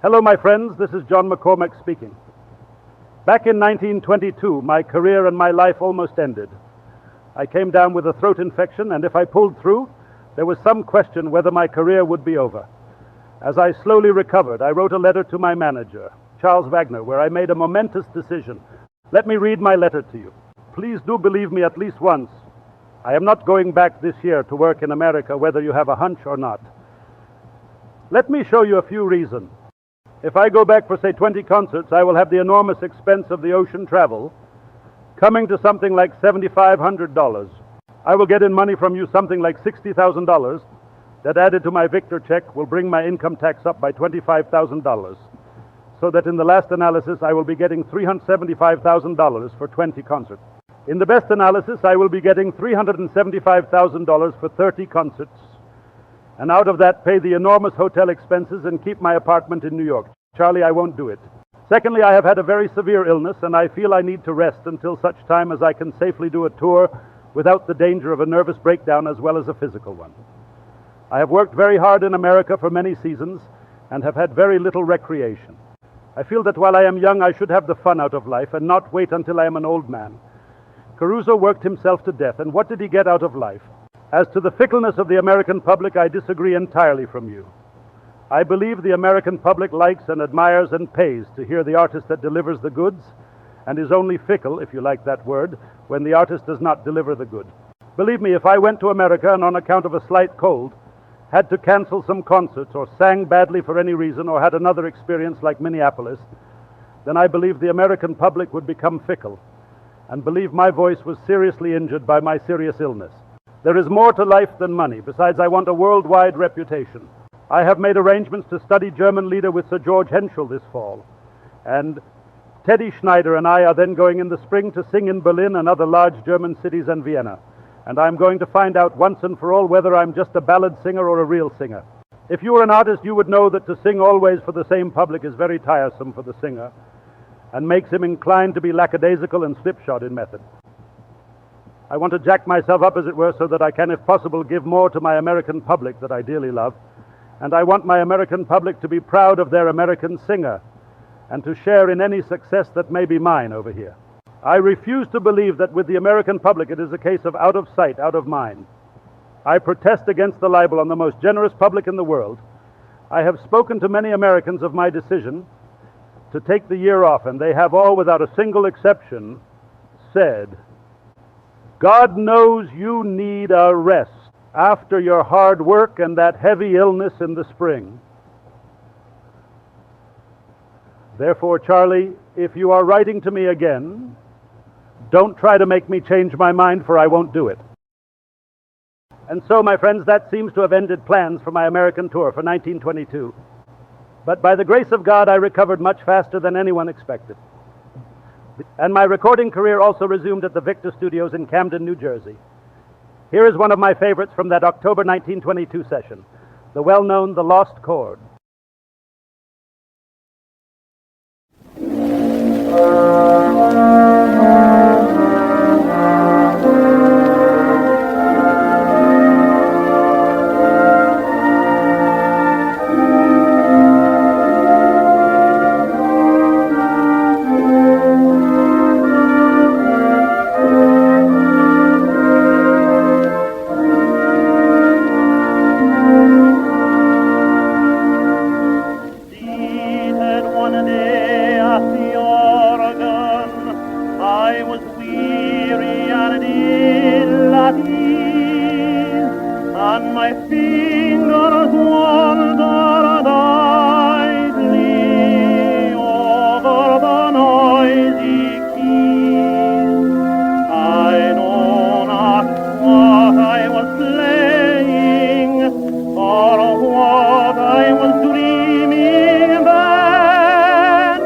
Hello, my friends. This is John McCormack speaking. Back in 1922, my career and my life almost ended. I came down with a throat infection, and if I pulled through, there was some question whether my career would be over. As I slowly recovered, I wrote a letter to my manager, Charles Wagner, where I made a momentous decision. Let me read my letter to you. Please do believe me at least once. I am not going back this year to work in America, whether you have a hunch or not. Let me show you a few reasons. If I go back for, say, 20 concerts, I will have the enormous expense of the ocean travel, coming to something like $7,500. I will get in money from you something like $60,000. That added to my Victor check will bring my income tax up by $25,000. So that in the last analysis, I will be getting $375,000 for 20 concerts. In the best analysis, I will be getting $375,000 for 30 concerts. And out of that, pay the enormous hotel expenses and keep my apartment in New York. Charlie, I won't do it. Secondly, I have had a very severe illness, and I feel I need to rest until such time as I can safely do a tour without the danger of a nervous breakdown as well as a physical one. I have worked very hard in America for many seasons and have had very little recreation. I feel that while I am young, I should have the fun out of life and not wait until I am an old man. Caruso worked himself to death, and what did he get out of life? As to the fickleness of the American public, I disagree entirely from you. I believe the American public likes and admires and pays to hear the artist that delivers the goods, and is only fickle, if you like that word, when the artist does not deliver the good. Believe me, if I went to America and on account of a slight cold had to cancel some concerts or sang badly for any reason or had another experience like Minneapolis, then I believe the American public would become fickle and believe my voice was seriously injured by my serious illness. There is more to life than money. Besides, I want a worldwide reputation. I have made arrangements to study German Lieder with Sir George Henschel this fall. And Teddy Schneider and I are then going in the spring to sing in Berlin and other large German cities and Vienna. And I'm going to find out once and for all whether I'm just a ballad singer or a real singer. If you were an artist, you would know that to sing always for the same public is very tiresome for the singer and makes him inclined to be lackadaisical and slipshod in method. I want to jack myself up, as it were, so that I can, if possible, give more to my American public that I dearly love. And I want my American public to be proud of their American singer and to share in any success that may be mine over here. I refuse to believe that with the American public it is a case of out of sight, out of mind. I protest against the libel on the most generous public in the world. I have spoken to many Americans of my decision to take the year off, and they have all, without a single exception, said, God knows you need a rest after your hard work and that heavy illness in the spring. Therefore, Charlie, if you are writing to me again, don't try to make me change my mind, for I won't do it. And so, my friends, that seems to have ended plans for my American tour for 1922. But by the grace of God, I recovered much faster than anyone expected. And my recording career also resumed at the Victor Studios in Camden, New Jersey. Here is one of my favorites from that October 1922 session, the well-known The Lost Chord. And my fingers wander idly over the noisy keys. I know not what I was playing, or what I was dreaming then,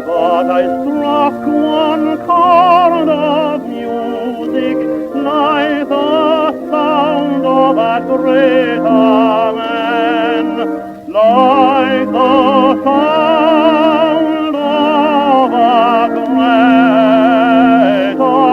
but I struck one chord of music like the sound of a great amen, like the sound of a great amen.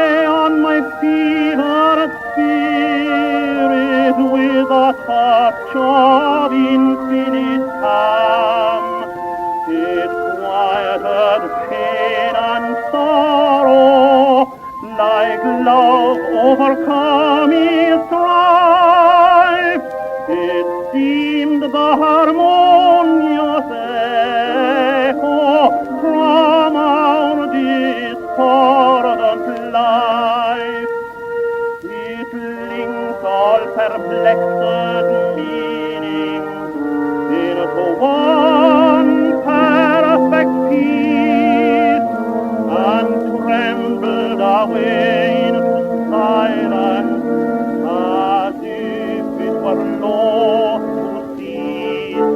lay on my fevered spirit with a touch of infinite calm. It quieted pain and sorrow like love overcoming strife. It seemed the harmonious echo from our discordant life. It links all perplexed meanings into one perfect peace, and trembled away into silence as if it were loth to cease.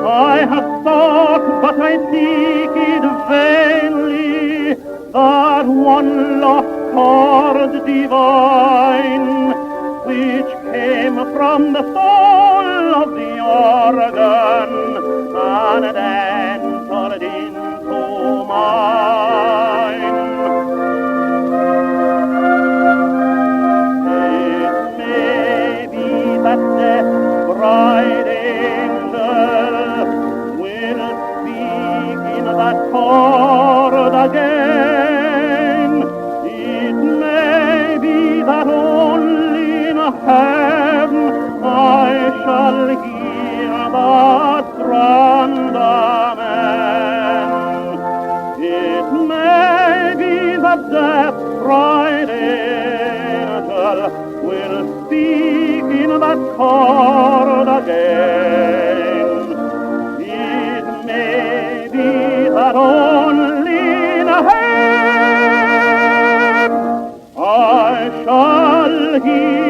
I have sought, but I seek it vainly, that one lost chord divine, which came from the soul of the organ and entered into mine. It may be that death's bride angel will speak in that chord again. It may be that only in heaven I shall hear that grand amen. It may be that death's bride angel will speak in that chord again. It may be that only in heaven I shall hear